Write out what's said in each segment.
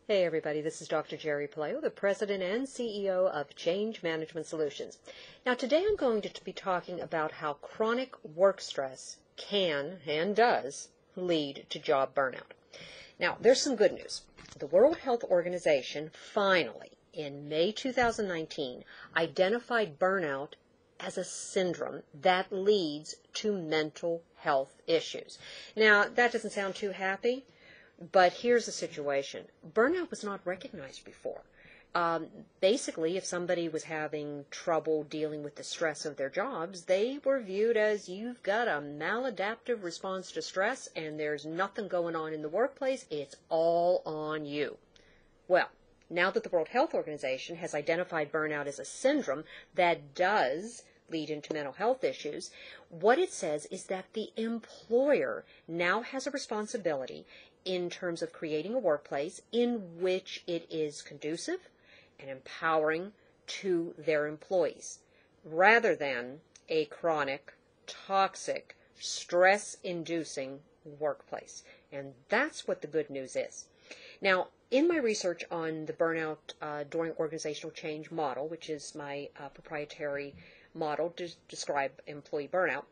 Hey everybody, this is Dr. Geri Puleo, the President and CEO of Change Management Solutions. Now today I'm going to be talking about how chronic work stress can and does lead to job burnout. Now there's some good news. The World Health Organization finally, in May 2019, identified burnout as a syndrome that leads to mental health issues. Now that doesn't sound too happy. But here's the situation. Burnout was not recognized before. Basically, if somebody was having trouble dealing with the stress of their jobs, they were viewed as you've got a maladaptive response to stress and there's nothing going on in the workplace. It's all on you. Well, now that the World Health Organization has identified burnout as a syndrome that does lead into mental health issues, what it says is that the employer now has a responsibility in terms of creating a workplace in which it is conducive and empowering to their employees, rather than a chronic, toxic, stress-inducing workplace. And that's what the good news is. Now, in my research on the burnout during organizational change model, which is my proprietary model to describe employee burnout,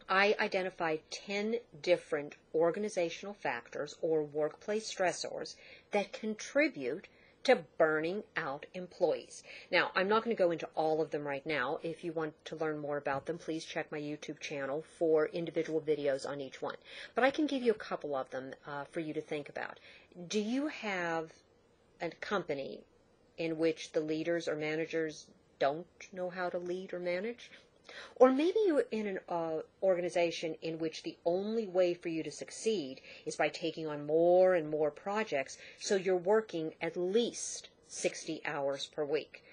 I identified 10 different organizational factors or workplace stressors that contribute to burning out employees. Now, I'm not going to go into all of them right now. If you want to learn more about them, please check my YouTube channel for individual videos on each one. But I can give you a couple of them for you to think about. Do you have a company in which the leaders or managers don't know how to lead or manage? Or maybe you're in an organization in which the only way for you to succeed is by taking on more and more projects, so you're working at least 60 hours per week.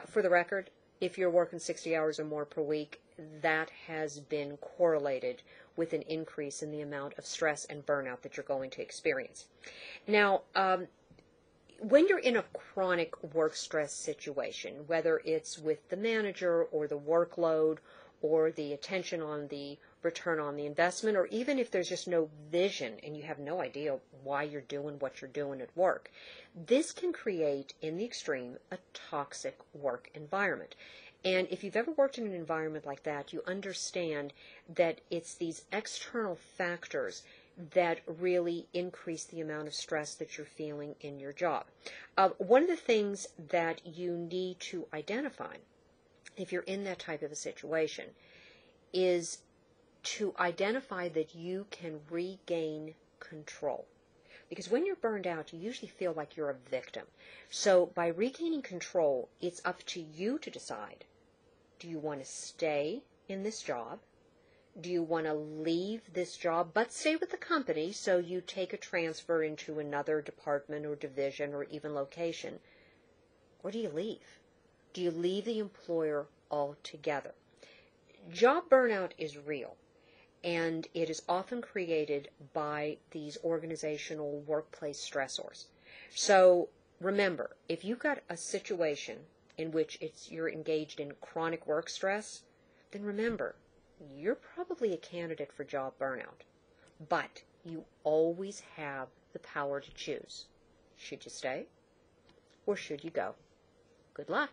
For the record, if you're working 60 hours or more per week, that has been correlated with an increase in the amount of stress and burnout that you're going to experience. Now, when you're in a chronic work stress situation, whether it's with the manager or the workload or the attention on the return on the investment, or even if there's just no vision and you have no idea why you're doing what you're doing at work, this can create, in the extreme, a toxic work environment. And if you've ever worked in an environment like that, you understand that it's these external factors that really increase the amount of stress that you're feeling in your job. One of the things that you need to identify if you're in that type of a situation is to identify that you can regain control. Because when you're burned out, you usually feel like you're a victim. So by regaining control, it's up to you to decide, do you want to stay in this job? Do you want to leave this job but stay with the company, so you take a transfer into another department or division or even location? Or do you leave? Do you leave the employer altogether? Job burnout is real, and it is often created by these organizational workplace stressors. So remember, if you've got a situation in which you're engaged in chronic work stress, then remember, you're probably a candidate for job burnout, but you always have the power to choose. Should you stay or should you go? Good luck.